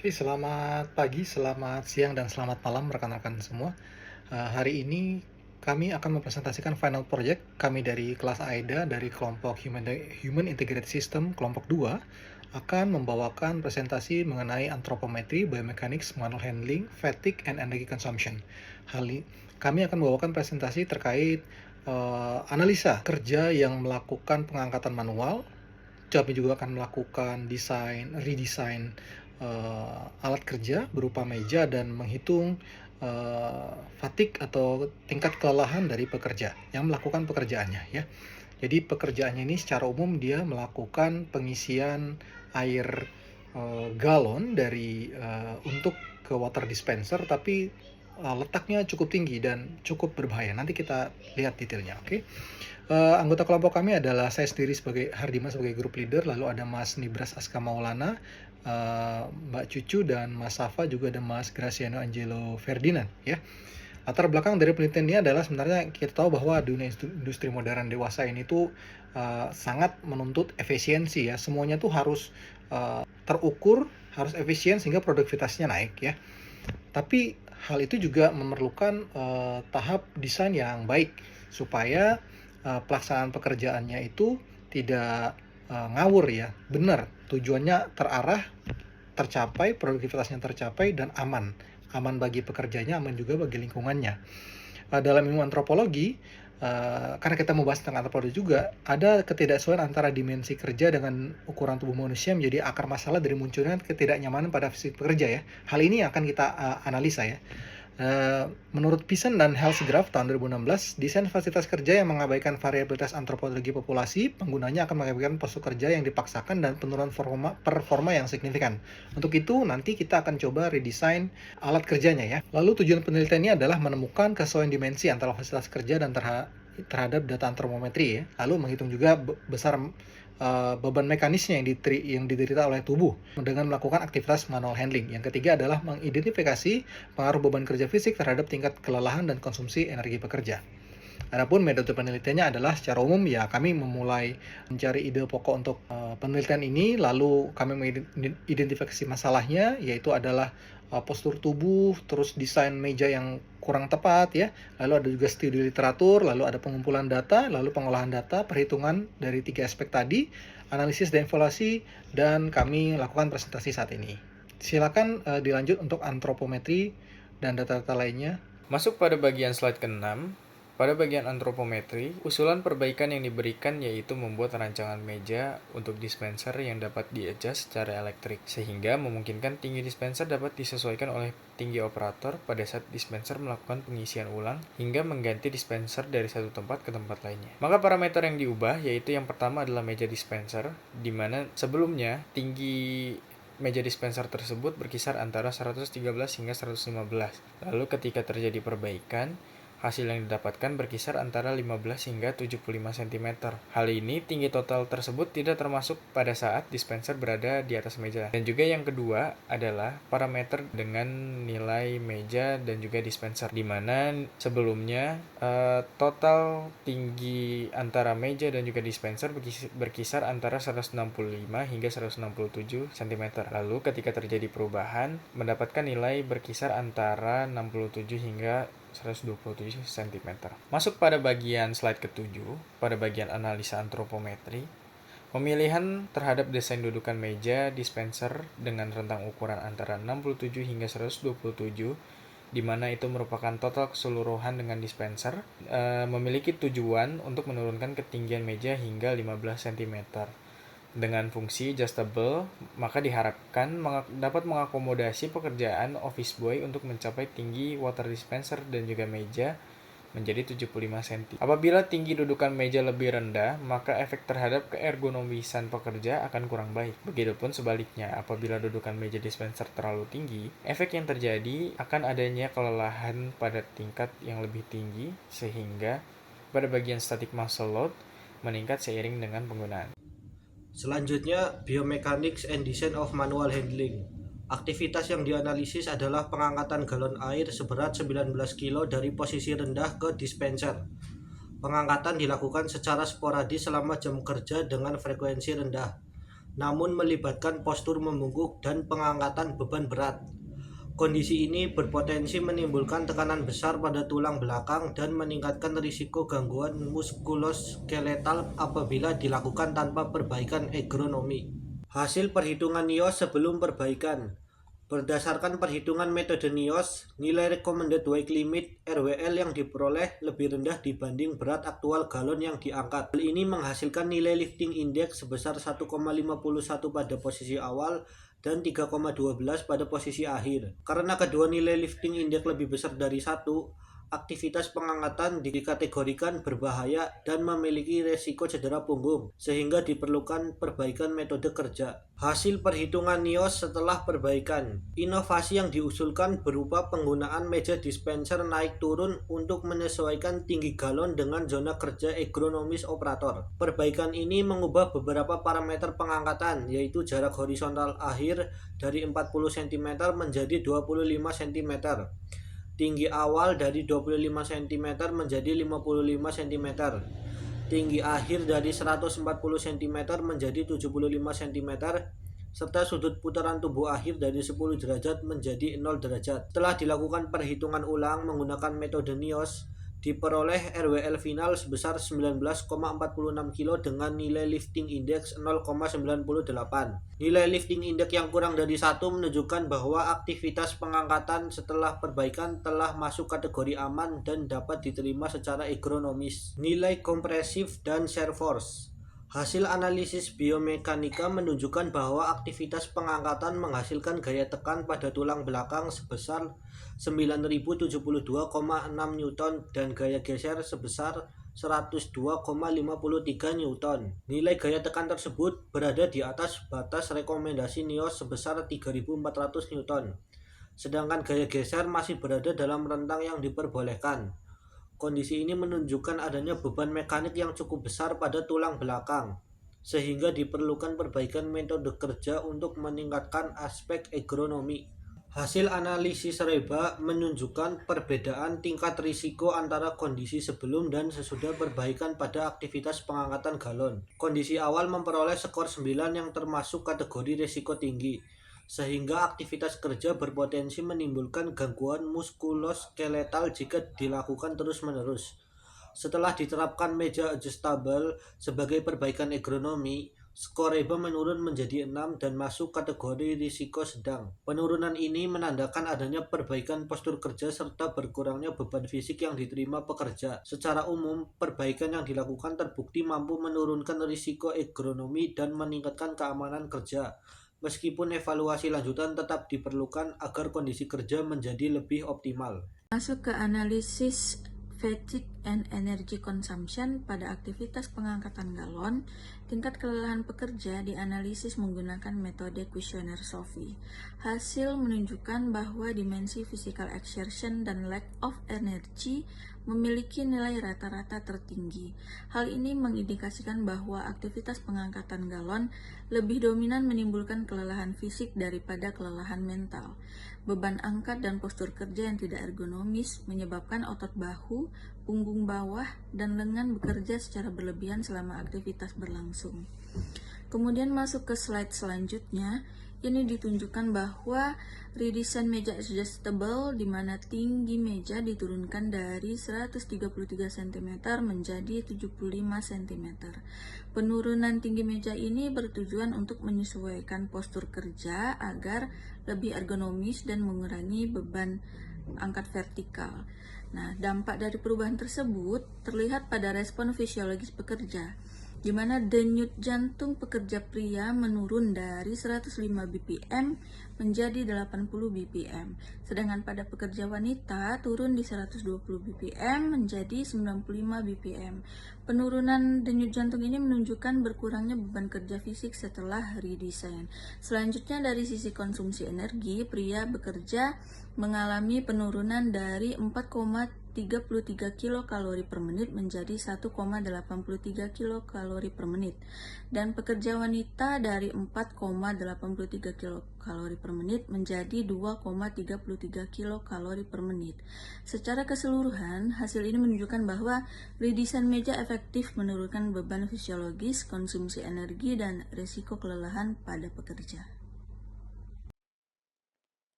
Oke, selamat pagi, selamat siang, dan selamat malam rekan-rekan semua. Hari ini kami akan mempresentasikan final project kami dari kelas AIDA dari kelompok Human Integrated System kelompok 2 akan membawakan presentasi mengenai anthropometry, biomechanics, manual handling, fatigue, and energy consumption. Kami akan membawakan presentasi terkait analisa kerja yang melakukan pengangkatan manual. Kami juga akan melakukan redesign alat kerja berupa meja dan menghitung fatigue atau tingkat kelelahan dari pekerja yang melakukan pekerjaannya ya. Jadi pekerjaannya ini secara umum dia melakukan pengisian air galon untuk ke water dispenser, tapi letaknya cukup tinggi dan cukup berbahaya. Nanti kita lihat detailnya, oke? Anggota kelompok kami adalah saya sendiri sebagai Hardima sebagai group leader, lalu ada Mas Nibras Aska Maulana, Mbak Cucu, dan Mas Safa, juga ada Mas Graciano Angelo Ferdinand ya. Latar belakang dari penelitian ini adalah sebenarnya kita tahu bahwa dunia industri modern dewasa ini tuh sangat menuntut efisiensi ya. Semuanya tuh harus terukur, harus efisien sehingga produktivitasnya naik ya. Tapi hal itu juga memerlukan tahap desain yang baik supaya pelaksanaan pekerjaannya itu tidak ngawur ya, benar, tujuannya terarah, tercapai, produktivitasnya tercapai, dan aman bagi pekerjanya, aman juga bagi lingkungannya. Dalam ilmu antropologi, karena kita mau bahas tentang antropologi juga, ada ketidaksesuaian antara dimensi kerja dengan ukuran tubuh manusia menjadi akar masalah dari munculnya ketidaknyamanan pada fisik pekerja ya. Hal ini akan kita analisa ya. Menurut Pearson dan Healthgraph tahun 2016, desain fasilitas kerja yang mengabaikan variabilitas antropologi populasi, penggunanya akan mengabaikan postur kerja yang dipaksakan dan penurunan performa yang signifikan. Untuk itu, nanti kita akan coba redesign alat kerjanya ya. Lalu tujuan penelitiannya adalah menemukan kesesuaian dimensi antara fasilitas kerja dan terhadap data antropometri ya. Lalu menghitung juga besar beban mekanisnya yang diderita oleh tubuh dengan melakukan aktivitas manual handling. Yang ketiga adalah mengidentifikasi pengaruh beban kerja fisik terhadap tingkat kelelahan dan konsumsi energi pekerja. Adapun metode penelitiannya adalah secara umum ya kami memulai mencari ide pokok untuk penelitian ini, lalu kami mengidentifikasi masalahnya, yaitu adalah postur tubuh, terus desain meja yang kurang tepat ya, lalu ada juga studi literatur, lalu ada pengumpulan data, lalu pengolahan data, perhitungan dari 3 aspek tadi, analisis dan evaluasi, dan kami lakukan presentasi saat ini. Silakan dilanjut untuk antropometri dan data-data lainnya. Masuk pada bagian slide ke-6, pada bagian antropometri, usulan perbaikan yang diberikan yaitu membuat rancangan meja untuk dispenser yang dapat di-adjust secara elektrik, sehingga memungkinkan tinggi dispenser dapat disesuaikan oleh tinggi operator pada saat dispenser melakukan pengisian ulang hingga mengganti dispenser dari satu tempat ke tempat lainnya. Maka parameter yang diubah yaitu yang pertama adalah meja dispenser, di mana sebelumnya tinggi meja dispenser tersebut berkisar antara 113 hingga 115. Lalu ketika terjadi perbaikan, hasil yang didapatkan berkisar antara 15 hingga 75 cm. Hal ini, tinggi total tersebut tidak termasuk pada saat dispenser berada di atas meja. Dan juga yang kedua adalah parameter dengan nilai meja dan juga dispenser, di mana sebelumnya total tinggi antara meja dan juga dispenser berkisar antara 165 hingga 167 cm. Lalu ketika terjadi perubahan, mendapatkan nilai berkisar antara 67 hingga 127 cm. Masuk pada bagian slide ke-7, pada bagian analisa antropometri. Pemilihan terhadap desain dudukan meja dispenser dengan rentang ukuran antara 67 hingga 127, di mana itu merupakan total keseluruhan dengan dispenser, memiliki tujuan untuk menurunkan ketinggian meja hingga 15 cm. Dengan fungsi adjustable, maka diharapkan dapat mengakomodasi pekerjaan office boy untuk mencapai tinggi water dispenser dan juga meja menjadi 75 cm. Apabila tinggi dudukan meja lebih rendah, maka efek terhadap keergonomisan pekerja akan kurang baik. Begitupun sebaliknya, apabila dudukan meja dispenser terlalu tinggi, efek yang terjadi akan adanya kelelahan pada tingkat yang lebih tinggi, sehingga pada bagian static muscle load meningkat seiring dengan penggunaan. Selanjutnya, biomechanics and design of manual handling. Aktivitas yang dianalisis adalah pengangkatan galon air seberat 19 kg dari posisi rendah ke dispenser. Pengangkatan dilakukan secara sporadis selama jam kerja dengan frekuensi rendah. namun melibatkan postur membungkuk dan pengangkatan beban berat. Kondisi ini berpotensi menimbulkan tekanan besar pada tulang belakang dan meningkatkan risiko gangguan muskuloskeletal apabila dilakukan tanpa perbaikan ergonomi. Hasil perhitungan NIOSH sebelum perbaikan. Berdasarkan perhitungan metode NIOSH, nilai recommended weight limit RWL yang diperoleh lebih rendah dibanding berat aktual galon yang diangkat. Hal ini menghasilkan nilai lifting index sebesar 1,51 pada posisi awal dan 3,12 pada posisi akhir. Karena kedua nilai lifting index lebih besar dari 1, aktivitas pengangkatan dikategorikan berbahaya dan memiliki resiko cedera punggung, sehingga diperlukan perbaikan metode kerja. Hasil perhitungan NIOSH setelah perbaikan. Inovasi yang diusulkan berupa penggunaan meja dispenser naik turun untuk menyesuaikan tinggi galon dengan zona kerja ergonomis operator. Perbaikan ini mengubah beberapa parameter pengangkatan, yaitu jarak horizontal akhir dari 40 cm menjadi 25 cm. Tinggi awal dari 25 cm menjadi 55 cm. Tinggi akhir dari 140 cm menjadi 75 cm. Serta sudut putaran tubuh akhir dari 10 derajat menjadi 0 derajat. Setelah dilakukan perhitungan ulang menggunakan metode NIOSH, diperoleh RWL final sebesar 19,46 kg dengan nilai lifting index 0,98. Nilai lifting index yang kurang dari 1 menunjukkan bahwa aktivitas pengangkatan setelah perbaikan telah masuk kategori aman dan dapat diterima secara ergonomis. Nilai kompresif dan shear force. Hasil analisis biomekanika menunjukkan bahwa aktivitas pengangkatan menghasilkan gaya tekan pada tulang belakang sebesar 9.072,6 Newton dan gaya geser sebesar 102,53 Newton. Nilai gaya tekan tersebut berada di atas batas rekomendasi NIOSH sebesar 3.400 Newton. Sedangkan gaya geser masih berada dalam rentang yang diperbolehkan. Kondisi ini menunjukkan adanya beban mekanik yang cukup besar pada tulang belakang, sehingga diperlukan perbaikan metode kerja untuk meningkatkan aspek ergonomi. Hasil analisis reba menunjukkan perbedaan tingkat risiko antara kondisi sebelum dan sesudah perbaikan pada aktivitas pengangkatan galon. Kondisi awal memperoleh skor 9 yang termasuk kategori risiko tinggi, sehingga aktivitas kerja berpotensi menimbulkan gangguan muskuloskeletal jika dilakukan terus-menerus. Setelah diterapkan meja adjustable sebagai perbaikan ergonomi, skor reba menurun menjadi 6 dan masuk kategori risiko sedang. Penurunan ini menandakan adanya perbaikan postur kerja serta berkurangnya beban fisik yang diterima pekerja. Secara umum, perbaikan yang dilakukan terbukti mampu menurunkan risiko ergonomi dan meningkatkan keamanan kerja. Meskipun evaluasi lanjutan tetap diperlukan agar kondisi kerja menjadi lebih optimal. Masuk ke analisis fatigue and energy consumption pada aktivitas pengangkatan galon, tingkat kelelahan pekerja dianalisis menggunakan metode kuesioner Sophie. Hasil menunjukkan bahwa dimensi physical exertion dan lack of energy memiliki nilai rata-rata tertinggi. Hal ini mengindikasikan bahwa aktivitas pengangkatan galon lebih dominan menimbulkan kelelahan fisik daripada kelelahan mental. Beban angkat dan postur kerja yang tidak ergonomis menyebabkan otot bahu, punggung bawah, dan lengan bekerja secara berlebihan selama aktivitas berlangsung. Kemudian masuk ke slide selanjutnya. Ini ditunjukkan bahwa redesign meja adjustable di mana tinggi meja diturunkan dari 133 cm menjadi 75 cm. Penurunan tinggi meja ini bertujuan untuk menyesuaikan postur kerja agar lebih ergonomis dan mengurangi beban angkat vertikal. Nah, dampak dari perubahan tersebut terlihat pada respon fisiologis pekerja, di mana denyut jantung pekerja pria menurun dari 105 bpm menjadi 80 bpm, sedangkan pada pekerja wanita turun di 120 bpm menjadi 95 bpm. Penurunan denyut jantung ini menunjukkan berkurangnya beban kerja fisik setelah redesign. Selanjutnya dari sisi konsumsi energi, pria bekerja mengalami penurunan dari 4,3 33 kilokalori per menit menjadi 1,83 kilokalori per menit, dan pekerja wanita dari 4,83 kilokalori per menit menjadi 2,33 kilokalori per menit. Secara keseluruhan, hasil ini menunjukkan bahwa redesain meja efektif menurunkan beban fisiologis, konsumsi energi, dan risiko kelelahan pada pekerja.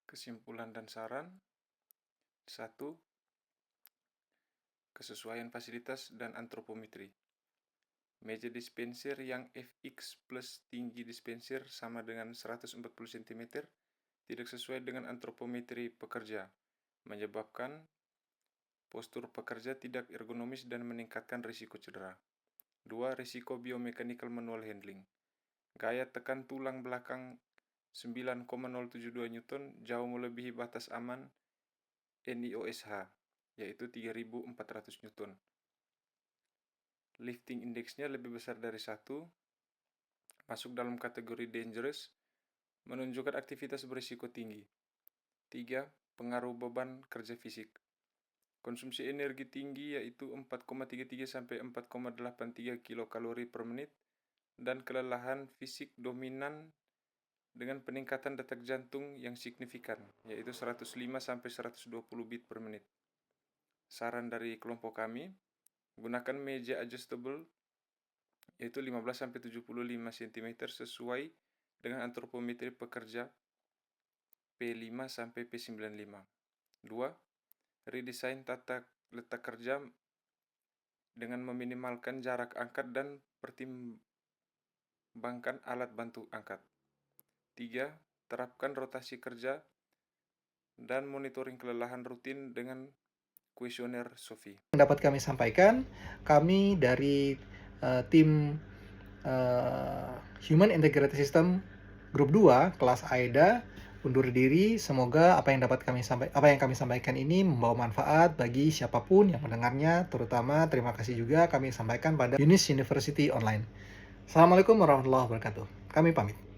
Kesimpulan dan saran. 1. Kesesuaian fasilitas dan antropometri. Meja dispenser yang Fx plus tinggi dispenser sama dengan 140 cm tidak sesuai dengan antropometri pekerja, menyebabkan postur pekerja tidak ergonomis dan meningkatkan risiko cedera. 2. Risiko biomechanical manual handling. Gaya tekan tulang belakang 9,072 Newton jauh melebihi batas aman NIOSH, yaitu 3.400 Newton. Lifting indeksnya lebih besar dari 1, masuk dalam kategori dangerous, menunjukkan aktivitas berisiko tinggi. 3. Pengaruh beban kerja fisik. Konsumsi energi tinggi yaitu 4,33 sampai 4,83 kilokalori per menit dan kelelahan fisik dominan dengan peningkatan detak jantung yang signifikan yaitu 105 sampai 120 beat per menit. Saran dari kelompok kami, gunakan meja adjustable yaitu 15 sampai 75 cm sesuai dengan antropometri pekerja P5 sampai P95. 2. Redesain tata letak kerja dengan meminimalkan jarak angkat dan pertimbangkan alat bantu angkat. 3. Terapkan rotasi kerja dan monitoring kelelahan rutin dengan kuesioner SOFI. Yang dapat kami sampaikan, kami dari tim Human Integrated System Grup 2 kelas AIDA undur diri. Semoga apa yang kami sampaikan ini membawa manfaat bagi siapapun yang mendengarnya. Terutama terima kasih juga kami sampaikan pada Yunis University Online. Assalamualaikum warahmatullahi wabarakatuh. Kami pamit.